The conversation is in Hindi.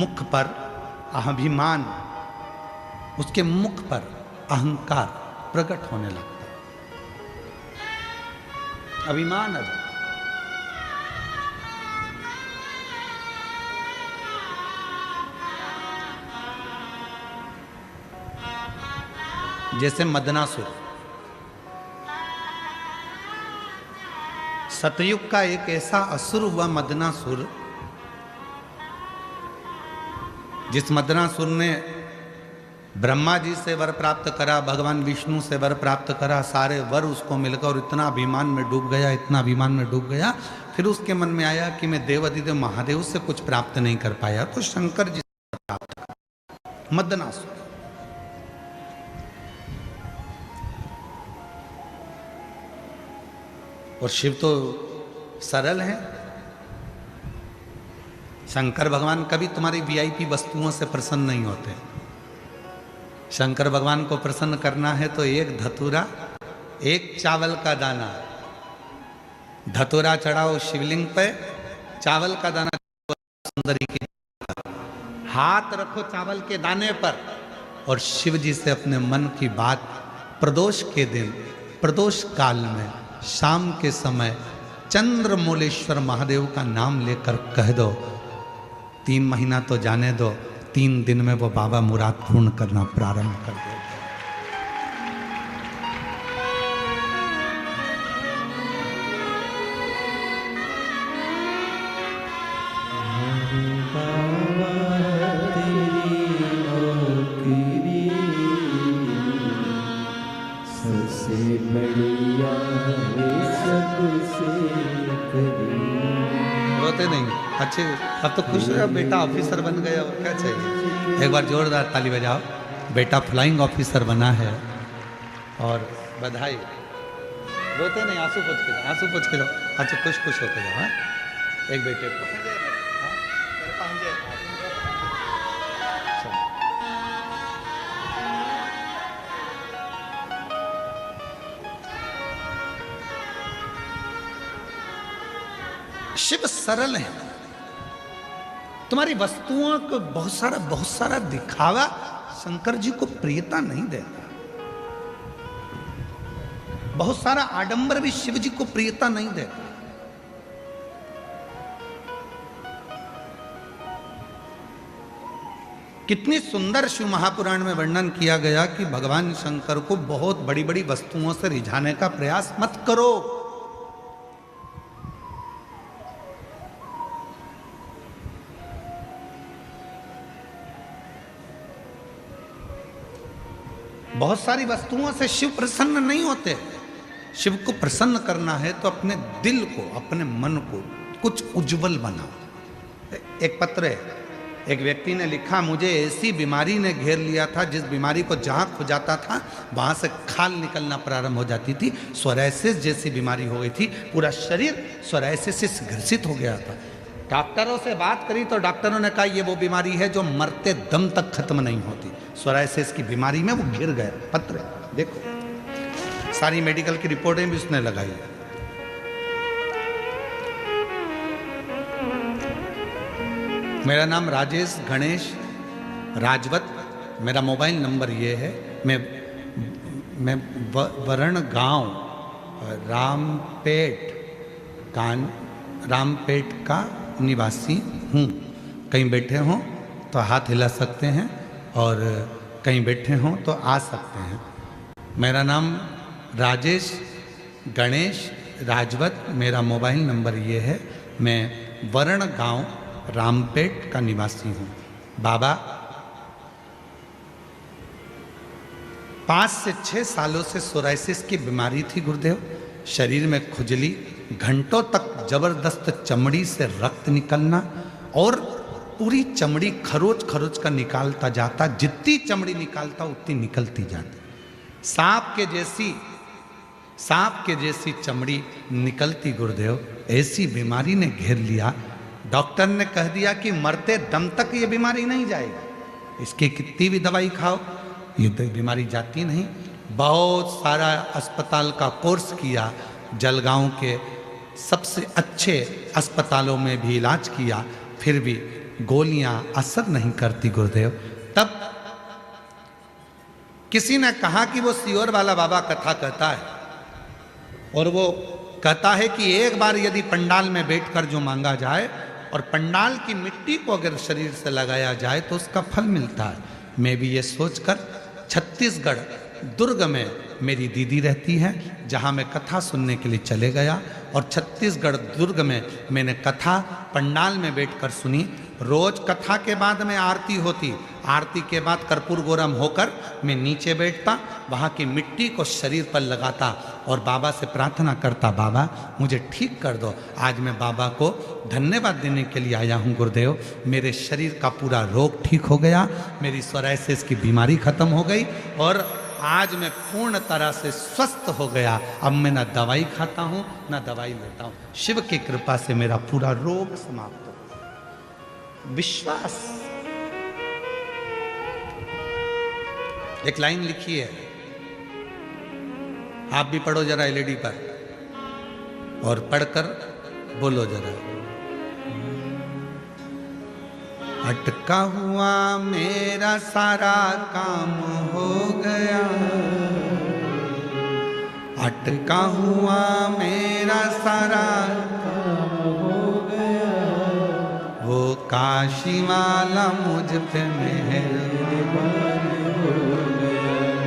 मुख पर अभिमान, उसके मुख पर अहंकार प्रकट होने लगता है। अभिमान है। जैसे मदनासुर, सतयुग का एक ऐसा असुर हुआ मदनासुर, जिस मदनासुर ने ब्रह्मा जी से वर प्राप्त करा, भगवान विष्णु से वर प्राप्त करा, सारे वर उसको मिलकर और इतना अभिमान में डूब गया, इतना अभिमान में डूब गया। फिर उसके मन में आया कि मैं देवाधिदेव महादेव से कुछ प्राप्त नहीं कर पाया, तो शंकर जी से प्राप्त करा। मदनासुर और शिव तो सरल हैं। शंकर भगवान कभी तुम्हारी वीआईपी वस्तुओं से प्रसन्न नहीं होते। शंकर भगवान को प्रसन्न करना है तो एक धतूरा, एक चावल का दाना, धतूरा चढ़ाओ शिवलिंग पे, चावल का दाना सुंदरी की, हाथ रखो चावल के दाने पर और शिव जी से अपने मन की बात प्रदोष के दिन, प्रदोष काल में, शाम के समय चंद्रमौलेश्वर महादेव का नाम लेकर कह दो। 3 महीना तो जाने दो, 3 दिन में वो बाबा मुराद पूर्ण करना प्रारंभ कर देगा। रोते नहीं, अच्छे। अब तो खुश रहो, बेटा ऑफिसर बन गया, और क्या चाहिए। एक बार जोरदार ताली बजाओ। बेटा फ्लाइंग ऑफिसर बना है और बधाई। रोते नहीं, आंसू पोंछ के जाओ, आंसू पोंछ के जाओ। अच्छा, खुश खुश होके जाओ। हाँ, एक बेटे को शिव सरल है। तुम्हारी वस्तुओं को बहुत सारा दिखावा शंकर जी को प्रियता नहीं देता। बहुत सारा आडंबर भी शिव जी को प्रियता नहीं देता। कितनी सुंदर शिव महापुराण में वर्णन किया गया कि भगवान शंकर को बहुत बड़ी बड़ी वस्तुओं से रिझाने का प्रयास मत करो। बहुत सारी वस्तुओं से शिव प्रसन्न नहीं होते। शिव को प्रसन्न करना है तो अपने दिल को, अपने मन को कुछ उज्जवल बनाओ। एक पत्र है, एक व्यक्ति ने लिखा, मुझे ऐसी बीमारी ने घेर लिया था जिस बीमारी को जहाँ खुजाता था वहाँ से खाल निकलना प्रारंभ हो जाती थी। सोरायसिस जैसी बीमारी हो गई थी, पूरा शरीर सोरायसिस से ग्रसित हो गया था। डॉक्टरों से बात करी तो डॉक्टरों ने कहा ये वो बीमारी है जो मरते दम तक खत्म नहीं होती। सोरायसिस की बीमारी में वो घिर गए। पत्र देखो, सारी मेडिकल की रिपोर्टें भी उसने लगाई। मेरा नाम राजेश गणेश राजवत, मेरा मोबाइल नंबर ये है। मैं वरण गांव रामपेट का निवासी हूँ। कहीं बैठे हों तो हाथ हिला सकते हैं और कहीं बैठे हों तो आ सकते हैं। मेरा नाम राजेश गणेश राजवत, मेरा मोबाइल नंबर ये है। मैं वरण गांव रामपेट का निवासी हूँ। बाबा 5 से 6 सालों से सोरायसिस की बीमारी थी गुरुदेव। शरीर में खुजली, घंटों तक जबरदस्त चमड़ी से रक्त निकलना और पूरी चमड़ी खरोच खरोच का निकालता जाता। जितनी चमड़ी निकालता उतनी निकलती जाती। सांप के जैसी चमड़ी निकलती गुरुदेव। ऐसी बीमारी ने घेर लिया। डॉक्टर ने कह दिया कि मरते दम तक ये बीमारी नहीं जाएगी, इसकी कितनी भी दवाई खाओ ये बीमारी जाती नहीं। बहुत सारा अस्पताल का कोर्स किया, जलगांव के सबसे अच्छे अस्पतालों में भी इलाज किया, फिर भी गोलियां असर नहीं करती गुरुदेव। तब किसी ने कहा कि वो सियोर वाला बाबा कथा कहता है, और वो कहता है कि एक बार यदि पंडाल में बैठकर जो मांगा जाए और पंडाल की मिट्टी को अगर शरीर से लगाया जाए तो उसका फल मिलता है। मैं भी ये सोचकर छत्तीसगढ़ दुर्ग में मेरी दीदी रहती है, जहाँ मैं कथा सुनने के लिए चले गया, और छत्तीसगढ़ दुर्ग में मैंने कथा पंडाल में बैठकर सुनी। रोज कथा के बाद में आरती होती, आरती के बाद कर्पूर गौरम होकर मैं नीचे बैठता, वहाँ की मिट्टी को शरीर पर लगाता और बाबा से प्रार्थना करता, बाबा मुझे ठीक कर दो। आज मैं बाबा को धन्यवाद देने के लिए आया हूँ गुरुदेव, मेरे शरीर का पूरा रोग ठीक हो गया, मेरी सोराइसिस की बीमारी खत्म हो गई और आज मैं पूर्ण तरह से स्वस्थ हो गया। अब मैं ना दवाई खाता हूँ ना दवाई लेता हूँ, शिव की कृपा से मेरा पूरा रोग समाप्त हो गया। विश्वास। एक लाइन लिखी है, आप भी पढ़ो जरा एलईडी पर और पढ़कर बोलो जरा। अटका हुआ मेरा सारा काम हो गया, अटका हुआ मेरा सारा काम हो गया, वो काशी वाला मुझ पे मेहरबान